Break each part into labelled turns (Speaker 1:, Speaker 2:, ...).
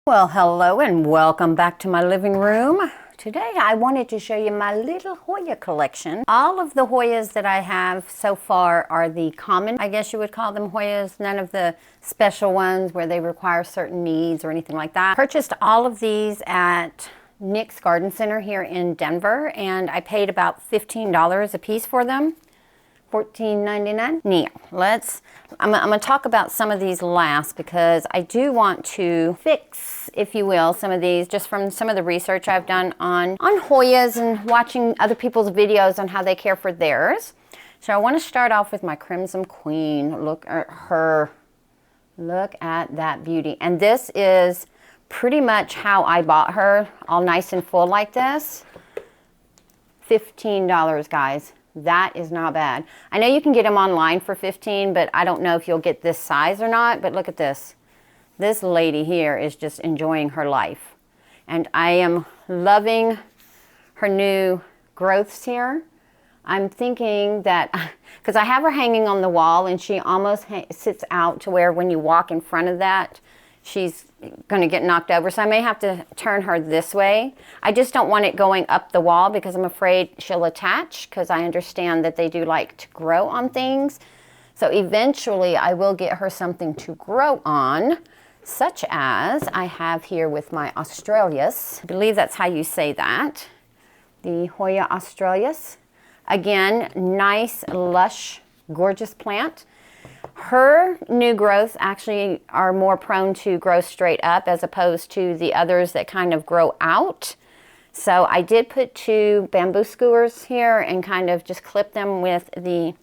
Speaker 1: Well, hello and welcome back to my living room. Today I wanted to show you my little Hoya collection. All of the Hoyas that I have so far are the common, I guess you would call them Hoyas, none of the special ones where they require certain needs or anything like that. Purchased all of these at Nick's Garden Center here in Denver, and I paid about $15 a piece for them. $14.99. Now, I'm gonna talk about some of these last because I do want to fix, if you will, some of these just from some of the research I've done on Hoyas and watching other people's videos on how they care for theirs. So I want to start off with my Crimson Queen. Look at her. Look at that beauty. And this is pretty much how I bought her, all nice and full like this. $15, guys. That is not bad. I know you can get them online for $15, but I don't know if you'll get this size or not. But look at this. This lady here is just enjoying her life. And I am loving her new growths here. I'm thinking that, because I have her hanging on the wall and she almost sits out to where when you walk in front of that, she's going to get knocked over. So I may have to turn her this way. I just don't want it going up the wall because I'm afraid she'll attach, because I understand that they do like to grow on things. So eventually I will get her something to grow on, such as I have here with my Australias. I believe that's how you say that. The Hoya Australias. Again, nice, lush, gorgeous plant. Her new growths actually are more prone to grow straight up as opposed to the others that kind of grow out. So I did put 2 bamboo skewers here and kind of just clip them with the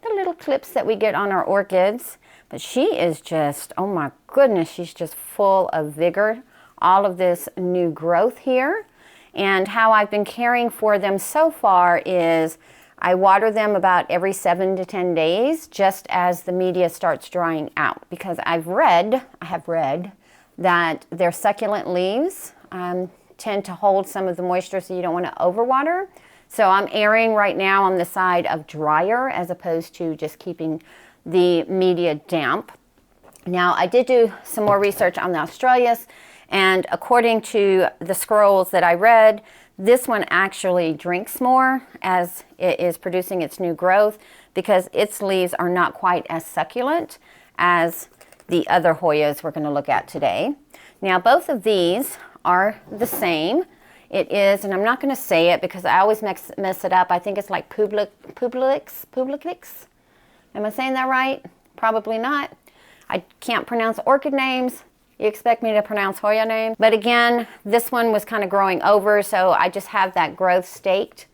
Speaker 1: little clips that we get on our orchids. But she is just, oh my goodness, she's just full of vigor. All of this new growth here. And how I've been caring for them so far is I water them about every 7 to 10 days, just as the media starts drying out. Because I have read that their succulent leaves tend to hold some of the moisture, so you don't want to overwater. So I'm erring right now on the side of drier as opposed to just keeping the media damp. Now, I did do some more research on the Australias, and according to the scrolls that I read, this one actually drinks more as it is producing its new growth because its leaves are not quite as succulent as the other Hoyas we're going to look at today. Now, both of these are the same. It is, and I'm not going to say it because I always mess it up. I think it's like Publix. Am I saying that right? Probably not. I can't pronounce orchid names. You expect me to pronounce Hoya names. But again, this one was kind of growing over, so I just have that growth staked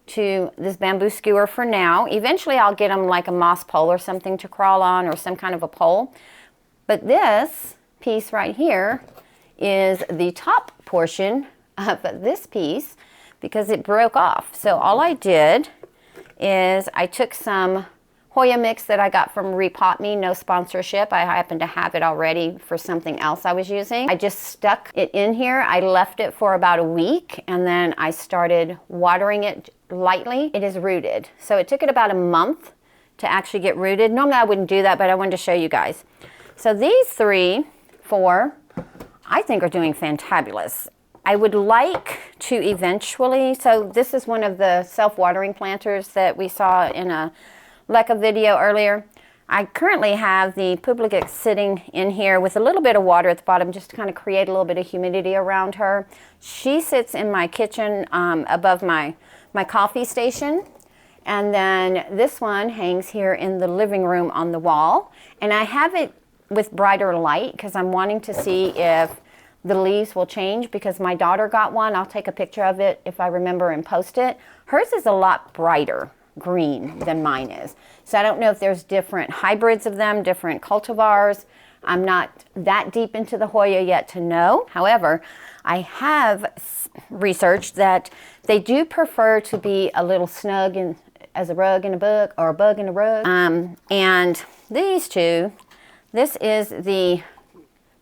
Speaker 1: to this bamboo skewer for now. Eventually I'll get them like a moss pole or something to crawl on, or some kind of a pole. But this piece right here is the top portion of this piece because it broke off. So all I did is I took some Hoya mix that I got from Repot Me, no sponsorship. I happen to have it already for something else I was using. I just stuck it in here. I left it for about a week and then I started watering it lightly. It is rooted. So it took it about a month to actually get rooted. Normally I wouldn't do that, but I wanted to show you guys. So these 4, I think are doing fantabulous. I would like to eventually, so this is one of the self-watering planters that we saw in a Leica video earlier. I currently have the Publix sitting in here with a little bit of water at the bottom just to kind of create a little bit of humidity around her. She sits in my kitchen above my coffee station. And then this one hangs here in the living room on the wall. And I have it with brighter light because I'm wanting to see if the leaves will change, because my daughter got one. I'll take a picture of it if I remember and post it. Hers is a lot brighter green than mine is. So I don't know if there's different hybrids of them, different cultivars. I'm not that deep into the Hoya yet to know. However, I have researched that they do prefer to be a little snug as a rug in a book, or a bug in a rug. And these 2, this is the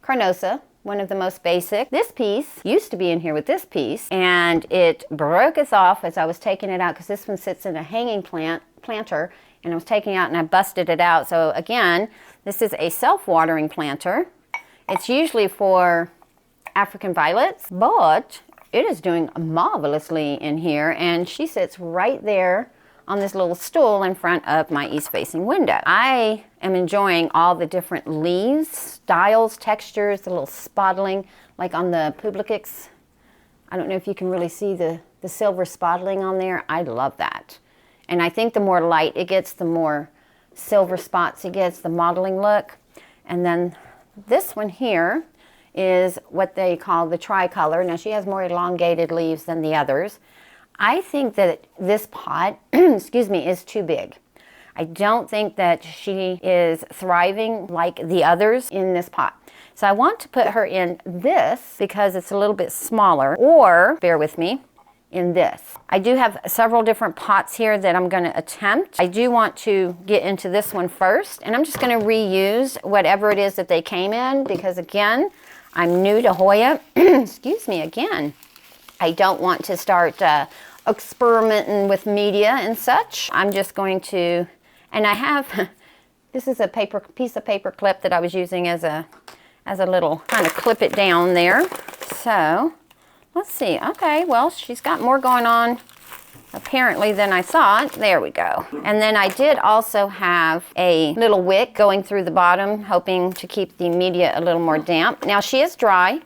Speaker 1: Carnosa, one of the most basic. This piece used to be in here with this piece, and it broke us off as I was taking it out because this one sits in a hanging planter, and I was taking it out and I busted it out. So again, this is a self-watering planter. It's usually for African violets, but it is doing marvelously in here, and she sits right there on this little stool in front of my east-facing window. I am enjoying all the different leaves, styles, textures, the little spottling, like on the publicix. I don't know if you can really see the silver spottling on there. I love that. And I think the more light it gets, the more silver spots it gets, the modeling look. And then this one here is what they call the tricolor. Now she has more elongated leaves than the others. I think that this pot, excuse me, is too big. I don't think that she is thriving like the others in this pot. So I want to put her in this because it's a little bit smaller, or, bear with me, in this. I do have several different pots here that I'm going to attempt. I do want to get into this one first, and I'm just going to reuse whatever it is that they came in because, again, I'm new to Hoya. Excuse me, again. I don't want to start experimenting with media and such. I'm just going to, and I have, this is a piece of paper clip that I was using as a little, kind of clip it down there. So, let's see. Okay, well, she's got more going on apparently than I thought. There we go. And then I did also have a little wick going through the bottom, hoping to keep the media a little more damp. Now, she is dry.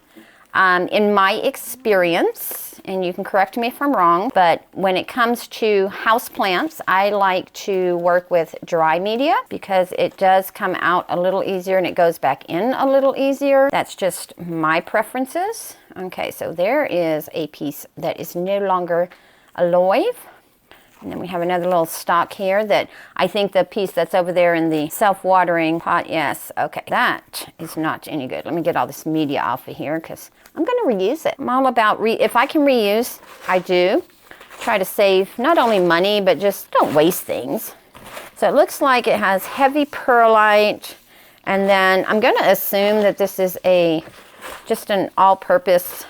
Speaker 1: In my experience, and you can correct me if I'm wrong, but when it comes to houseplants, I like to work with dry media because it does come out a little easier and it goes back in a little easier. That's just my preferences. Okay, so there is a piece that is no longer alive. And then we have another little stalk here that I think the piece that's over there in the self-watering pot, yes, okay, that is not any good. Let me get all this media off of here because I'm going to reuse it. I'm all about, if I can reuse, I do. Try to save not only money, but just don't waste things. So it looks like it has heavy perlite, and then I'm going to assume that this is just an all-purpose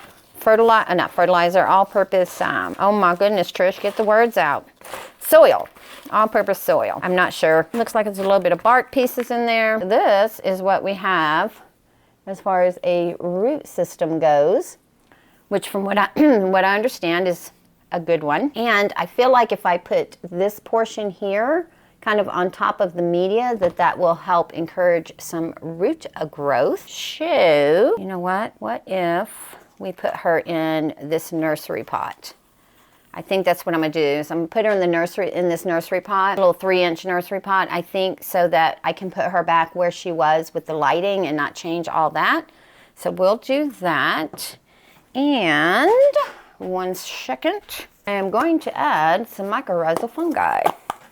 Speaker 1: all-purpose, oh my goodness, Trish, get the words out. Soil, all-purpose soil. I'm not sure. Looks like there's a little bit of bark pieces in there. This is what we have as far as a root system goes, which from what I, what I understand is a good one. And I feel like if I put this portion here kind of on top of the media, that will help encourage some root growth. So, you know what if we put her in this nursery pot? I think that's what I'm gonna do, is I'm gonna put her in this nursery pot, a little 3-inch nursery pot, I think, so that I can put her back where she was with the lighting and not change all that. So we'll do that. And one second, I am going to add some mycorrhizal fungi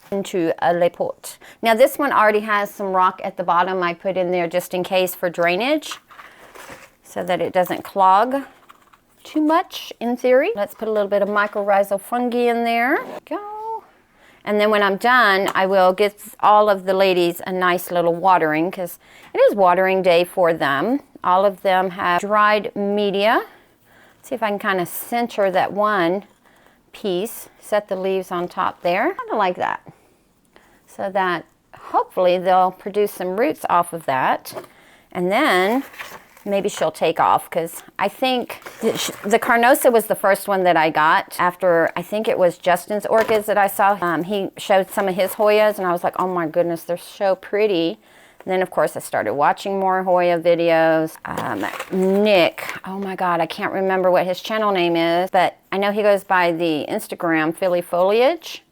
Speaker 1: into a le pot. Now this one already has some rock at the bottom I put in there just in case for drainage, so that it doesn't clog too much in theory. Let's put a little bit of mycorrhizal fungi in there. Go. And then when I'm done, I will give all of the ladies a nice little watering because it is watering day for them. All of them have dried media. Let's see if I can kind of center that one piece, set the leaves on top there. Kind of like that. So that hopefully they'll produce some roots off of that. And then maybe she'll take off because I think the Carnosa was the first one that I got after, I think it was Justin's orchids that I saw. He showed some of his Hoyas and I was like, oh my goodness, they're so pretty. And then of course I started watching more Hoya videos. Nick, oh my God, I can't remember what his channel name is, but I know he goes by the Instagram Philly Foliage.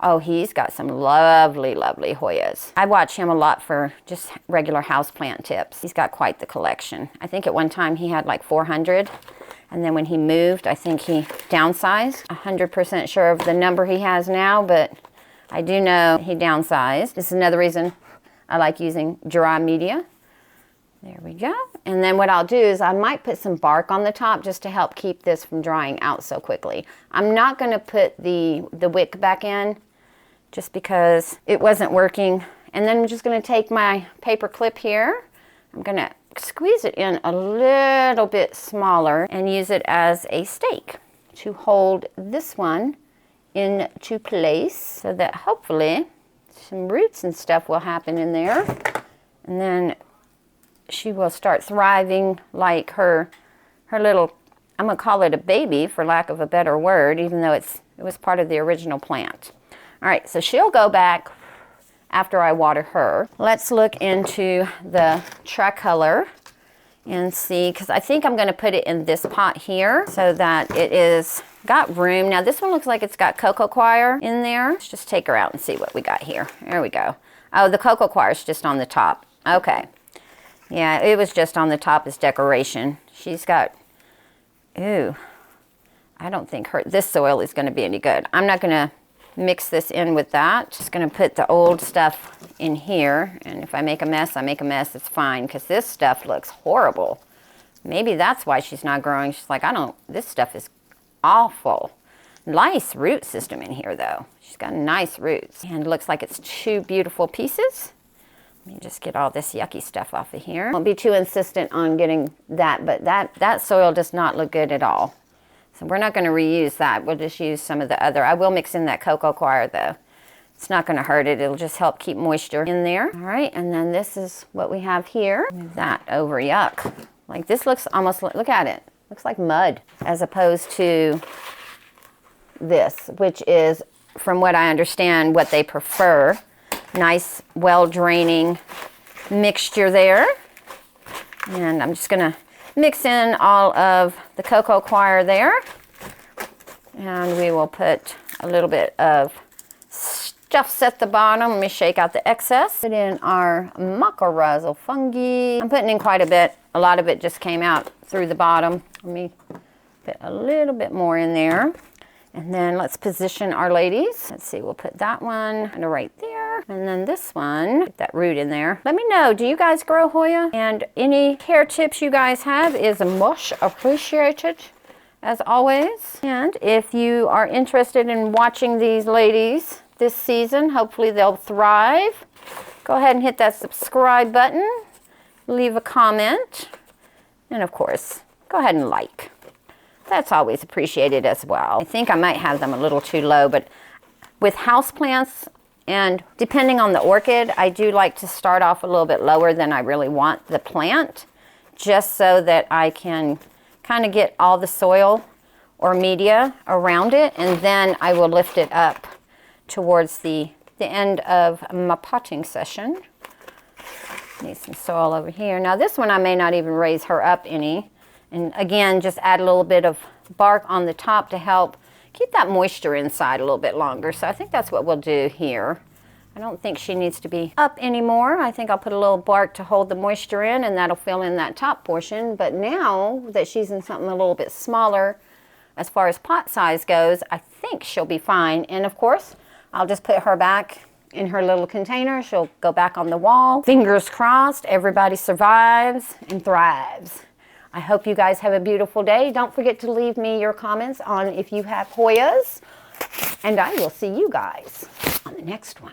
Speaker 1: Oh, he's got some lovely, lovely Hoyas. I watch him a lot for just regular houseplant tips. He's got quite the collection. I think at one time he had like 400. And then when he moved, I think he downsized. 100% sure of the number he has now, but I do know he downsized. This is another reason I like using dry media. There we go. And then what I'll do is I might put some bark on the top just to help keep this from drying out so quickly. I'm not going to put the wick back in, just because it wasn't working. And then I'm just going to take my paper clip here. I'm going to squeeze it in a little bit smaller and use it as a stake to hold this one into place so that hopefully some roots and stuff will happen in there. And then she will start thriving like her her little, I'm gonna call it a baby for lack of a better word, even though it was part of the original plant. All right, so she'll go back after I water her. Let's look into the tricolor and see, because I think I'm gonna put it in this pot here so that it is got room. Now this one looks like it's got cocoa coir in there. Let's just take her out and see what we got here. There we go. Oh, the cocoa coir is just on the top. Okay. Yeah, it was just on the top as decoration. She's got, ooh, I don't think this soil is gonna be any good. I'm not gonna mix this in with that. Just gonna put the old stuff in here, and if I make a mess, I make a mess. It's fine, because this stuff looks horrible. Maybe that's why she's not growing. She's like, this stuff is awful. Nice root system in here though. She's got nice roots, and it looks like it's 2 beautiful pieces. Let me just get all this yucky stuff off of here. Won't be too insistent on getting that, but that soil does not look good at all. So we're not going to reuse that. We'll just use some of the other. I will mix in that cocoa coir though. It's not going to hurt it. It'll just help keep moisture in there. All right, and then this is what we have here. Move that over. Yuck. Like this looks almost, look at it. Looks like mud, as opposed to this, which is, from what I understand, what they prefer. Nice, well-draining mixture there. And I'm just going to mix in all of the cocoa coir there, and we will put a little bit of stuff at the bottom. Let me shake out the excess. Put in our mycorrhizal fungi. I'm putting in quite a bit. A lot of it just came out through the bottom. Let me put a little bit more in there. And then let's position our ladies. Let's see, we'll put that one kind of right there. And then this one, put that root in there. Let me know, do you guys grow Hoya? And any care tips you guys have is much appreciated, as always. And if you are interested in watching these ladies this season, hopefully they'll thrive, go ahead and hit that subscribe button, leave a comment, and of course, go ahead and like. That's always appreciated as well. I think I might have them a little too low, but with houseplants, and depending on the orchid, I do like to start off a little bit lower than I really want the plant, just so that I can kind of get all the soil or media around it, and then I will lift it up towards the end of my potting session. Need some soil over here. Now this one I may not even raise her up any. And again, just add a little bit of bark on the top to help keep that moisture inside a little bit longer. So I think that's what we'll do here. I don't think she needs to be up anymore. I think I'll put a little bark to hold the moisture in, and that'll fill in that top portion. But now that she's in something a little bit smaller, as far as pot size goes, I think she'll be fine. And of course, I'll just put her back in her little container. She'll go back on the wall. Fingers crossed, everybody survives and thrives. I hope you guys have a beautiful day. Don't forget to leave me your comments on if you have Hoyas, and I will see you guys on the next one.